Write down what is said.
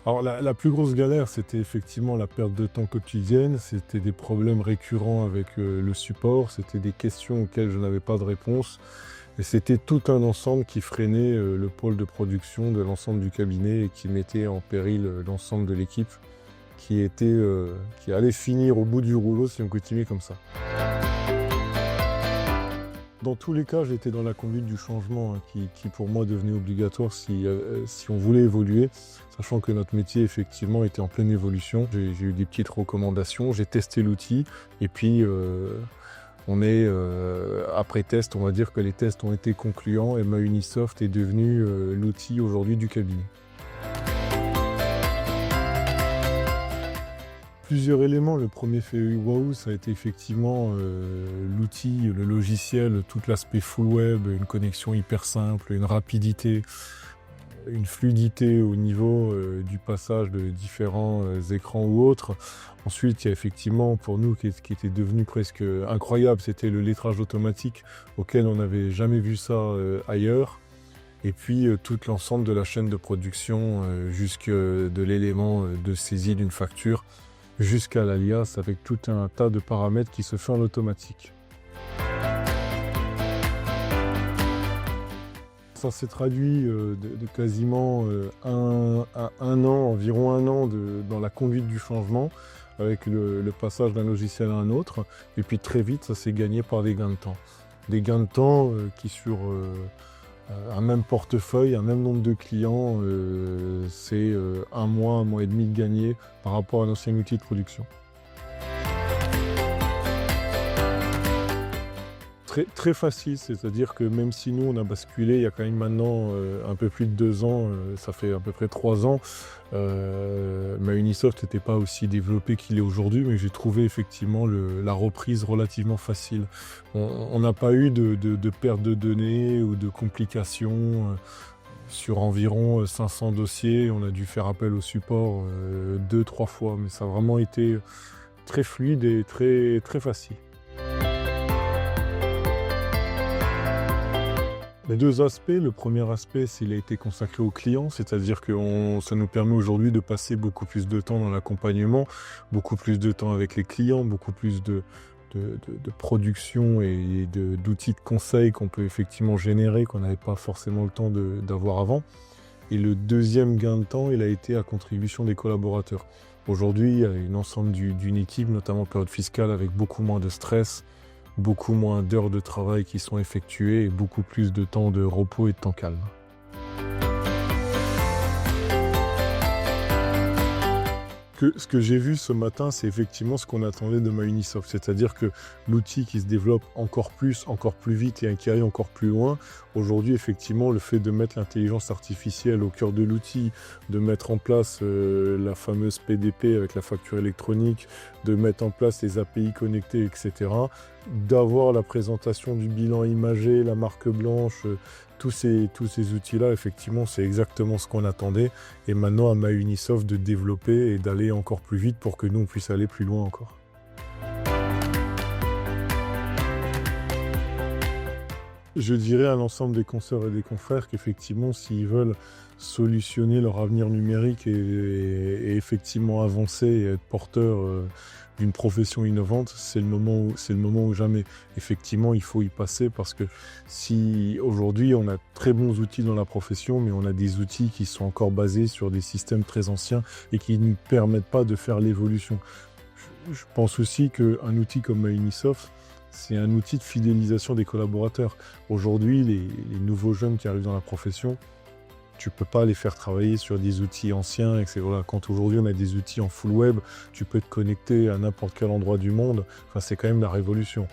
Alors la plus grosse galère, c'était effectivement la perte de temps quotidienne, c'était des problèmes récurrents avec, le support, c'était des questions auxquelles je n'avais pas de réponse et c'était tout un ensemble qui freinait, le pôle de production de l'ensemble du cabinet et qui mettait en péril, l'ensemble de l'équipe qui allait finir au bout du rouleau si on continuait comme ça. Dans tous les cas, j'étais dans la conduite du changement, hein, qui pour moi devenait obligatoire si on voulait évoluer, sachant que notre métier effectivement était en pleine évolution. J'ai eu des petites recommandations, j'ai testé l'outil et puis après test, on va dire que les tests ont été concluants et MyUnisoft est devenu l'outil aujourd'hui du cabinet. Plusieurs éléments. Le premier fait waouh, ça a été effectivement l'outil, le logiciel, tout l'aspect full web, une connexion hyper simple, une rapidité, une fluidité au niveau du passage de différents écrans ou autres. Ensuite, il y a effectivement pour nous qui était devenu presque incroyable, c'était le lettrage automatique auquel on n'avait jamais vu ça ailleurs. Et puis tout l'ensemble de la chaîne de production jusque de l'élément de saisie d'une facture jusqu'à l'alias avec tout un tas de paramètres qui se fait en automatique. Ça s'est traduit de quasiment environ un an dans la conduite du changement avec le passage d'un logiciel à un autre. Et puis très vite, ça s'est gagné par des gains de temps. Des gains de temps qui sur un même portefeuille, un même nombre de clients, c'est un mois et demi de gagné par rapport à l'ancien outil de production. Très facile, c'est-à-dire que même si nous on a basculé il y a quand même maintenant un peu plus de 2 ans, ça fait à peu près 3 ans, MyUnisoft n'était pas aussi développé qu'il est aujourd'hui, mais j'ai trouvé effectivement la reprise relativement facile. On n'a pas eu de perte de données ou de complications. Sur environ 500 dossiers, on a dû faire appel au support 2-3 fois, mais ça a vraiment été très fluide et très facile. Les deux aspects. Le premier aspect, c'est qu'il a été consacré aux clients, c'est-à-dire que ça nous permet aujourd'hui de passer beaucoup plus de temps dans l'accompagnement, beaucoup plus de temps avec les clients, beaucoup plus de production et d'outils de conseil qu'on peut effectivement générer, qu'on n'avait pas forcément le temps d'avoir avant. Et le deuxième gain de temps, il a été à contribution des collaborateurs. Aujourd'hui, il y a une ensemble d'une équipe, notamment en période fiscale, avec beaucoup moins de stress, beaucoup moins d'heures de travail qui sont effectuées et beaucoup plus de temps de repos et de temps calme. Ce que j'ai vu ce matin, c'est effectivement ce qu'on attendait de MyUnisoft, c'est-à-dire que l'outil qui se développe encore plus vite et qui aille encore plus loin. Aujourd'hui, effectivement, le fait de mettre l'intelligence artificielle au cœur de l'outil, de mettre en place la fameuse PDP avec la facture électronique, de mettre en place les API connectées, etc., d'avoir la présentation du bilan imagé, la marque blanche, tous ces outils-là, effectivement, c'est exactement ce qu'on attendait. Et maintenant, à MyUnisoft de développer et d'aller encore plus vite pour que nous, on puisse aller plus loin encore. Je dirais à l'ensemble des consoeurs et des confrères qu'effectivement, s'ils veulent solutionner leur avenir numérique et effectivement avancer et être porteurs d'une profession innovante, c'est le moment ou jamais. Effectivement, il faut y passer parce que si aujourd'hui on a très bons outils dans la profession, mais on a des outils qui sont encore basés sur des systèmes très anciens et qui ne nous permettent pas de faire l'évolution. Je pense aussi qu'un outil comme MyUnisoft, c'est un outil de fidélisation des collaborateurs. Aujourd'hui, les nouveaux jeunes qui arrivent dans la profession, tu ne peux pas les faire travailler sur des outils anciens. Et voilà, quand aujourd'hui on a des outils en full web, tu peux te connecter à n'importe quel endroit du monde. Enfin, c'est quand même la révolution.